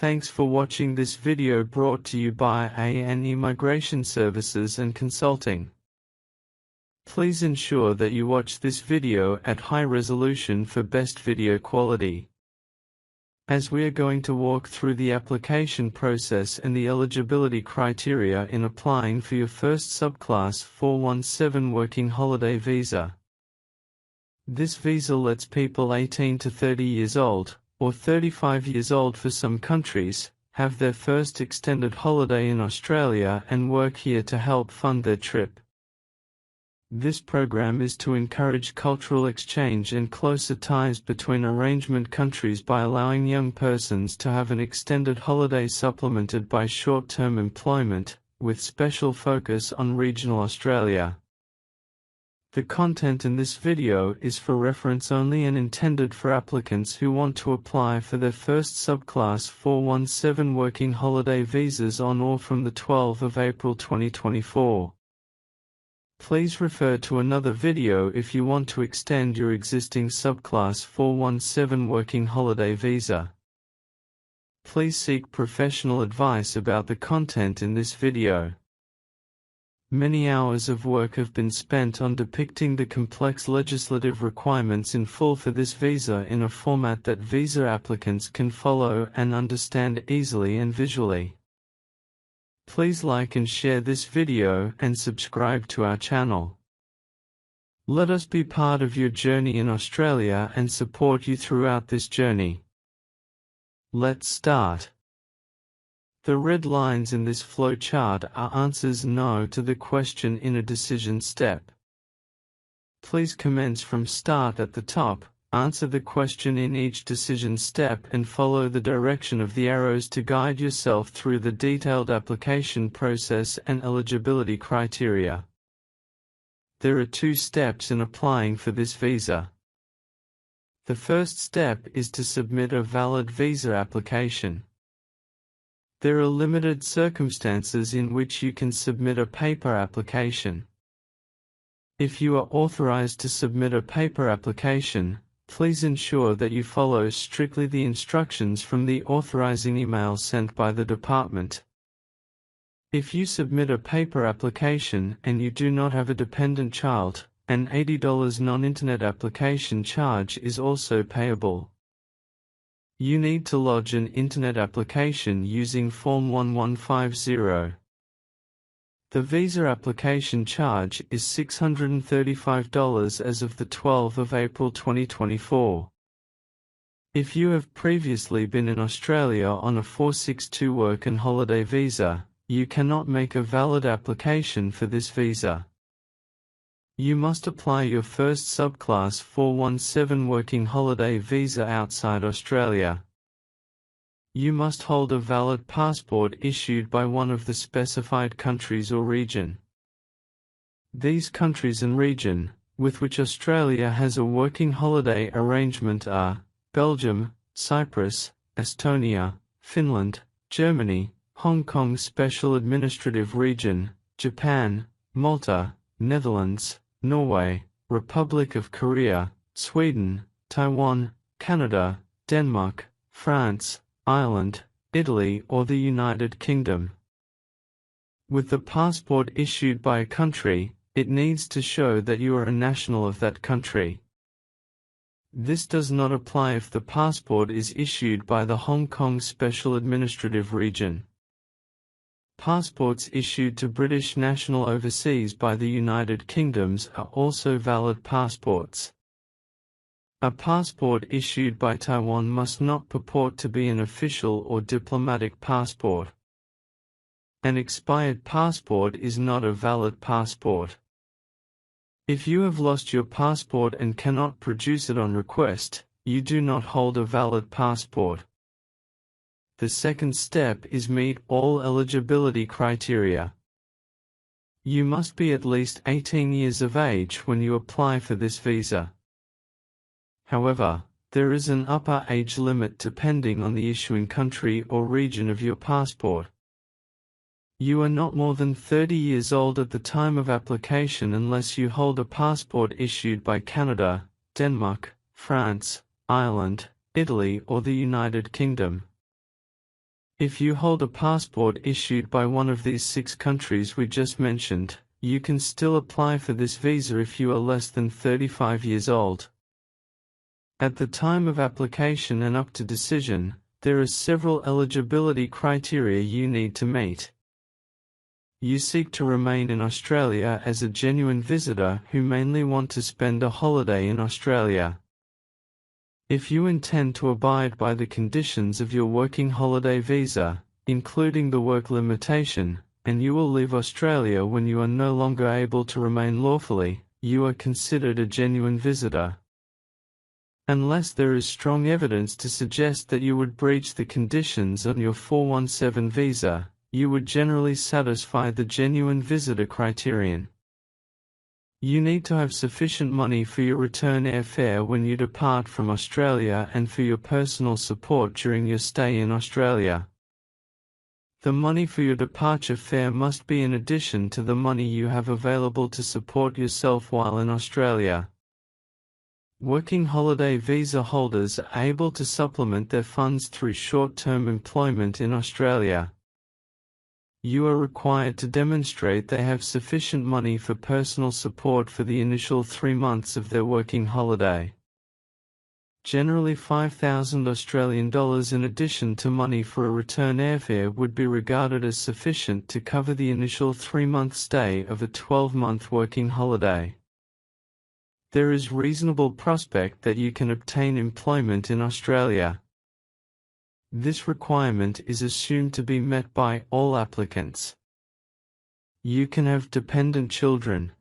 Thanks for watching this video brought to you by AN Immigration Services and Consulting. Please ensure that you watch this video at high resolution for best video quality, as we are going to walk through the application process and the eligibility criteria in applying for your first subclass 417 working holiday visa. This visa lets people 18 to 30 years old, or 35 years old for some countries, have their first extended holiday in Australia and work here to help fund their trip. This program is to encourage cultural exchange and closer ties between arrangement countries by allowing young persons to have an extended holiday supplemented by short-term employment, with special focus on regional Australia. The content in this video is for reference only and intended for applicants who want to apply for their first subclass 417 working holiday visas on or from the 12th of April 2024. Please refer to another video if you want to extend your existing subclass 417 working holiday visa. Please seek professional advice about the content in this video. Many hours of work have been spent on depicting the complex legislative requirements in full for this visa in a format that visa applicants can follow and understand easily and visually. Please like and share this video and subscribe to our channel. Let us be part of your journey in Australia and support you throughout this journey. Let's start. The red lines in this flow chart are answers no to the question in a decision step. Please commence from start at the top, answer the question in each decision step and follow the direction of the arrows to guide yourself through the detailed application process and eligibility criteria. There are 2 steps in applying for this visa. The first step is to submit a valid visa application. There are limited circumstances in which you can submit a paper application. If you are authorized to submit a paper application, please ensure that you follow strictly the instructions from the authorizing email sent by the department. If you submit a paper application and you do not have a dependent child, an $80 non-internet application charge is also payable. You need to lodge an internet application using Form 1150. The visa application charge is $635 as of the 12th of April 2024. If you have previously been in Australia on a 462 work and holiday visa, you cannot make a valid application for this visa. You must apply your first subclass 417 working holiday visa outside Australia. You must hold a valid passport issued by one of the specified countries or region. These countries and region, with which Australia has a working holiday arrangement are Belgium, Cyprus, Estonia, Finland, Germany, Hong Kong Special Administrative Region, Japan, Malta, Netherlands, Norway, Republic of Korea, Sweden, Taiwan, Canada, Denmark, France, Ireland, Italy or the United Kingdom. With the passport issued by a country, it needs to show that you are a national of that country. This does not apply if the passport is issued by the Hong Kong Special Administrative Region. Passports issued to British national overseas by the United Kingdom are also valid passports. A passport issued by Taiwan must not purport to be an official or diplomatic passport. An expired passport is not a valid passport. If you have lost your passport and cannot produce it on request, you do not hold a valid passport. The second step is meet all eligibility criteria. You must be at least 18 years of age when you apply for this visa. However, there is an upper age limit depending on the issuing country or region of your passport. You are not more than 30 years old at the time of application unless you hold a passport issued by Canada, Denmark, France, Ireland, Italy or the United Kingdom. If you hold a passport issued by one of these 6 countries we just mentioned, you can still apply for this visa if you are less than 35 years old. At the time of application and up to decision, there are several eligibility criteria you need to meet. You seek to remain in Australia as a genuine visitor who mainly want to spend a holiday in Australia. If you intend to abide by the conditions of your working holiday visa, including the work limitation, and you will leave Australia when you are no longer able to remain lawfully, you are considered a genuine visitor. Unless there is strong evidence to suggest that you would breach the conditions on your 417 visa, you would generally satisfy the genuine visitor criterion. You need to have sufficient money for your return airfare when you depart from Australia and for your personal support during your stay in Australia. The money for your departure fare must be in addition to the money you have available to support yourself while in Australia. Working holiday visa holders are able to supplement their funds through short-term employment in Australia. You are required to demonstrate they have sufficient money for personal support for the initial 3 months of their working holiday. Generally $5,000 Australian dollars in addition to money for a return airfare would be regarded as sufficient to cover the initial 3-month stay of a 12-month working holiday. There is reasonable prospect that you can obtain employment in Australia. This requirement is assumed to be met by all applicants. You can have dependent children.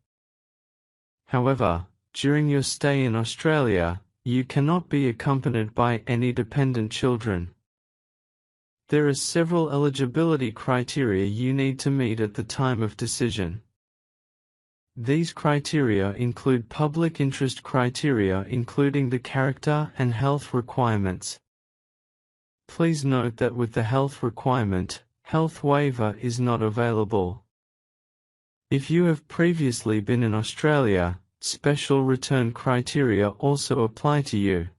However, during your stay in Australia, you cannot be accompanied by any dependent children. There are several eligibility criteria you need to meet at the time of decision. These criteria include public interest criteria including the character and health requirements. Please note that with the health requirement, health waiver is not available. If you have previously been in Australia, special return criteria also apply to you.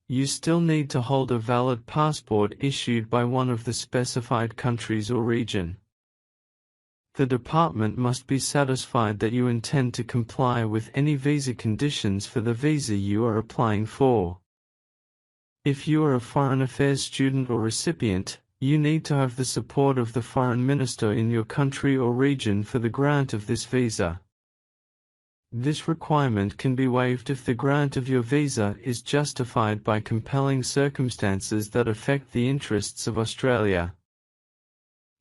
You still need to hold a valid passport issued by one of the specified countries or region. The department must be satisfied that you intend to comply with any visa conditions for the visa you are applying for. If you are a foreign affairs student or recipient, you need to have the support of the foreign minister in your country or region for the grant of this visa. This requirement can be waived if the grant of your visa is justified by compelling circumstances that affect the interests of Australia,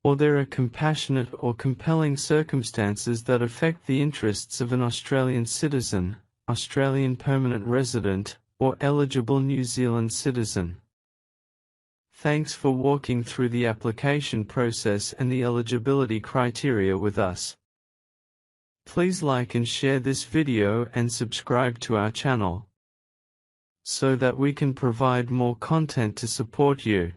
or there are compassionate or compelling circumstances that affect the interests of an Australian citizen, Australian permanent resident, or eligible New Zealand citizen. Thanks for walking through the application process and the eligibility criteria with us. Please like and share this video and subscribe to our channel, so that we can provide more content to support you.